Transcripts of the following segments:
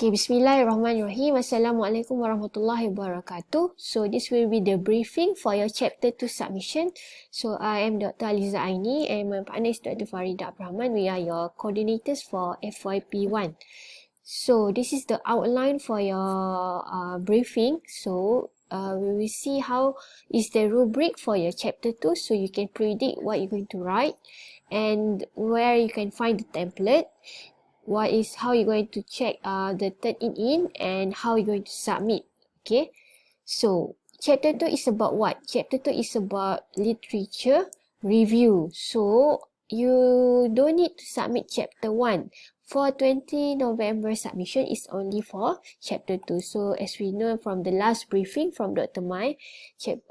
Okay, Bismillahirrahmanirrahim. Assalamualaikum warahmatullahi wabarakatuh. So, this will be the briefing for your Chapter 2 submission. So, I am Dr. Aliza Aini and my partner is Dr. Farida Abrahman. We are your coordinators for FYP1. So, this is the outline for your briefing. So, we will see how is the rubric for your Chapter 2. So, you can predict what you're going to write and where you can find the template. What is how you're going to check the turn in and how you're going to submit. Okay, so chapter 2 is about what? Chapter 2 is about literature review. So you don't need to submit chapter 1. For 20 November submission is only for chapter 2. So as we know from the last briefing from Dr. Mai,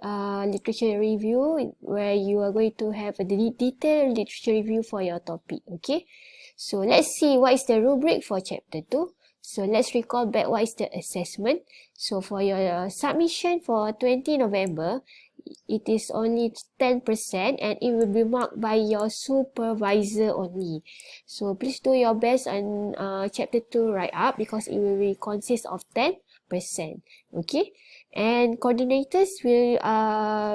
literature review where you are going to have a detailed literature review for your topic. Okay, so let's see what is the rubric for chapter 2. So let's recall back what is the assessment. So for your submission for 20 November, it is only 10% and it will be marked by your supervisor only. So please do your best on chapter 2 write up because it will be consist of 10%. Okay, and coordinators will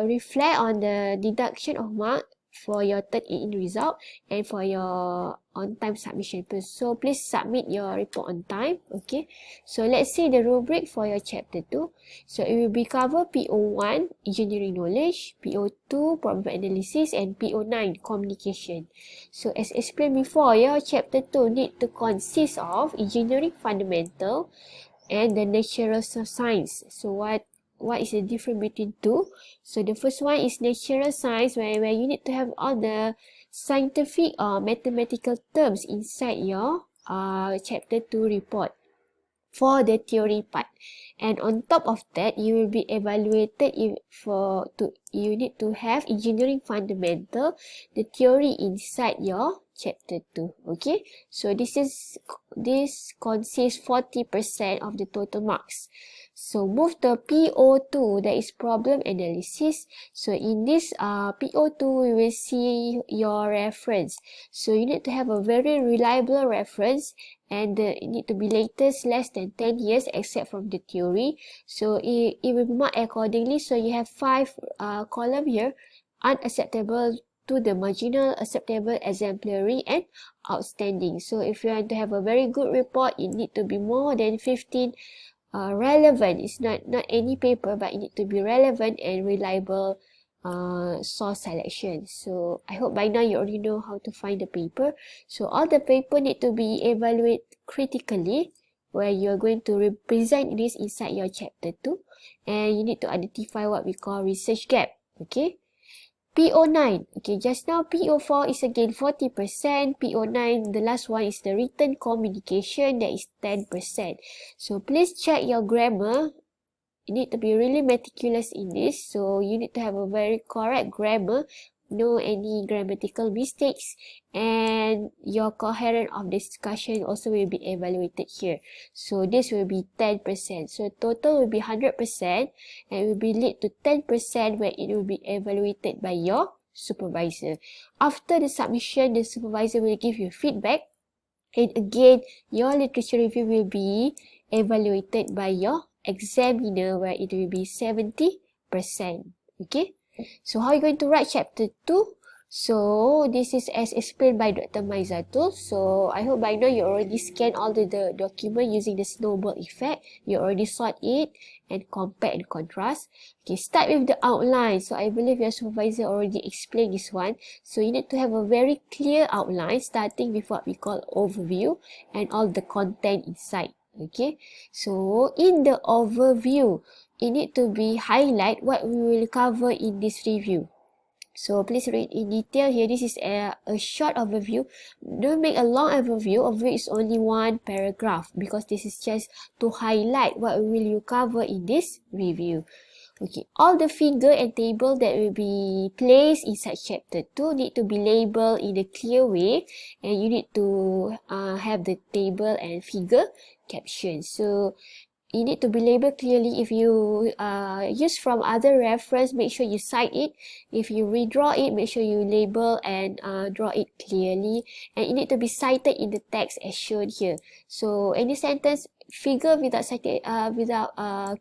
reflect on the deduction of mark for your turn-in result and for your on-time submission. So please submit your report on time. Okay, so let's see the rubric for your chapter 2. So it will be cover PO1 engineering knowledge, PO2 problem analysis and PO9 communication. So as explained before, your chapter 2 need to consist of engineering fundamental and the natural science. So what is the difference between two? So the first one is natural science where you need to have all the scientific or mathematical terms inside your chapter 2 report for the theory part. And on top of that, you will be evaluated you need to have engineering fundamental, the theory inside your chapter 2. Okay, so this consists 40% of the total marks. So move to PO2, that is problem analysis. So in this PO2, we will see your reference. So you need to have a very reliable reference and it need to be latest less than 10 years except from the theory. So it will be marked accordingly. So you have 5 column here: unacceptable to the marginal, acceptable, exemplary and outstanding. So if you want to have a very good report, it need to be more than 15 relevant. It's not any paper, but it need to be relevant and reliable source selection. So I hope by now you already know how to find the paper. So all the paper need to be evaluated critically where you're going to represent this inside your chapter 2, and you need to identify what we call research gap. Okay, PO9. Okay, just now PO4 is again 40%. PO9, the last one is the written communication, that is 10%. So please check your grammar. You need to be really meticulous in this. So you need to have a very correct grammar, no any grammatical mistakes, and your coherence of discussion also will be evaluated here. So this will be 10%. So total will be 100% and will be lead to 10% where it will be evaluated by your supervisor. After the submission, the supervisor will give you feedback, and again your literature review will be evaluated by your examiner where it will be 70%. Okay, so how are you going to write chapter 2? So this is as explained by Dr. Maizatul. So I hope by now you already scanned all the document using the snowball effect. You already sort it and compare and contrast. Okay, start with the outline. So I believe your supervisor already explained this one. So you need to have a very clear outline starting with what we call overview and all the content inside. Okay, so in the overview, it need to be highlight what we will cover in this review. So please read in detail here. This is a short overview. Don't make a long overview. Overview is only one paragraph because this is just to highlight what will you cover in this review. Okay, all the figure and table that will be placed inside chapter 2 need to be labeled in a clear way, and you need to have the table and figure caption. So you need to be labeled clearly. If you use from other reference, make sure you cite it. If you redraw it, make sure you label and draw it clearly. And it need to be cited in the text as shown here. So any sentence figure without cited, without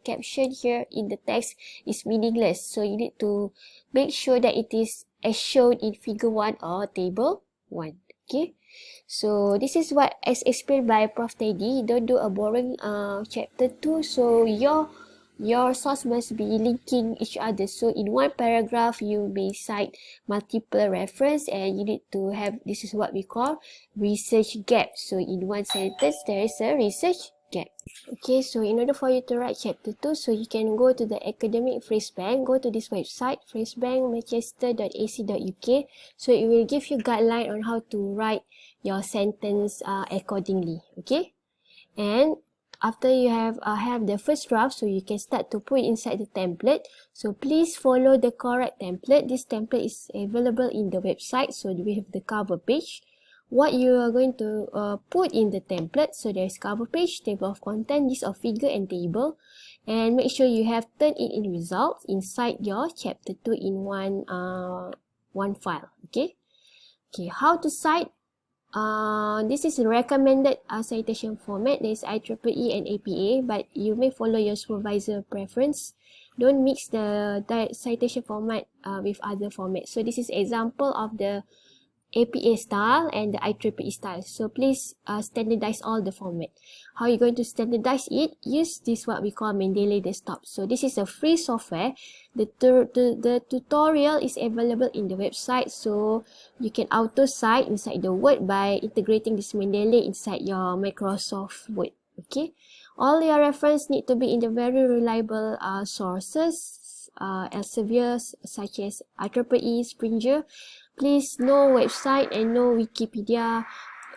caption here in the text is meaningless. So you need to make sure that it is as shown in figure 1 or table 1. Okay. So this is what as explained by Prof. Teddy. Don't do a boring chapter 2. So your source must be linking each other. So in one paragraph, you may cite multiple reference, and you need to have, this is what we call research gap. So in one sentence, there is a research gap. Okay, so in order for you to write chapter 2, so you can go to the academic phrase bank, go to this website, phrasebankmanchester.ac.uk. So it will give you guideline on how to write your sentence accordingly. Okay, and after you have the first draft, so you can start to put inside the template. So please follow the correct template. This template is available in the website. So we have the cover page. What you are going to put in the template. So there is cover page, table of content, list of figure and table. And make sure you have turned it in results inside your chapter 2 in one file. Okay. Okay, how to cite? This is a recommended citation format. There is IEEE and APA, but you may follow your supervisor preference. Don't mix the citation format with other formats. So this is example of the APA style and the IEEE style. So please standardize all the format. How are you going to standardize it? Use this what we call Mendeley Desktop. So this is a free software. The tutorial is available in the website. So you can auto cite inside the Word by integrating this Mendeley inside your Microsoft Word. Okay. All your reference need to be in the very reliable sources, Elsevier such as IEEE, Springer. Please know website and know Wikipedia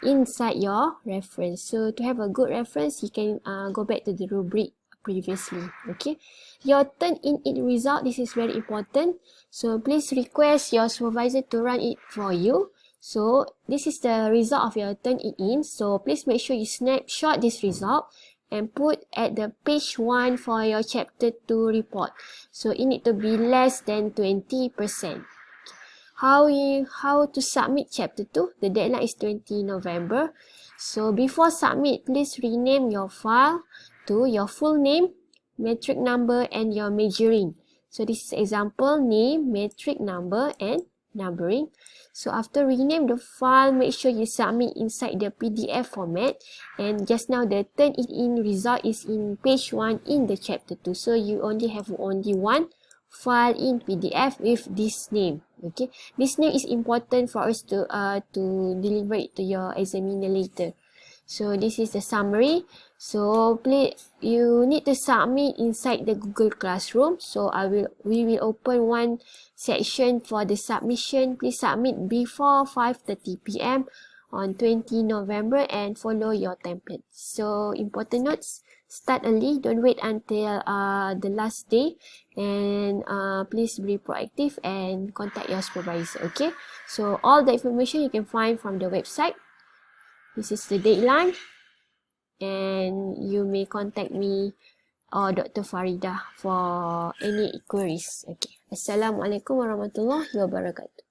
inside your reference. So to have a good reference, you can go back to the rubric previously. Okay, your turn in it result, this is very important. So please request your supervisor to run it for you. So this is the result of your turn it in. So please make sure you snapshot this result and put at the page 1 for your chapter 2 report. So it need to be less than 20%. How to submit chapter 2? The deadline is 20 November. So before submit, please rename your file to your full name, metric number, and your majoring. So this is example, name, metric number, and numbering. So after rename the file, make sure you submit inside the PDF format. And just now the turn it in result is in page 1 in the chapter 2. So you only have one file in PDF with this name. Okay, this name is important for us to deliver it to your examiner later. So this is the summary. So please, you need to submit inside the Google Classroom. So we will open one section for the submission. Please submit before 5:30 p.m. on 20 November and follow your template. So important notes: start early, don't wait until the last day, and please be proactive and contact your supervisor. Okay, so all the information you can find from the website. This is the deadline, and you may contact me or Dr. Farida for any queries. Okay, Assalamualaikum warahmatullahi wabarakatuh.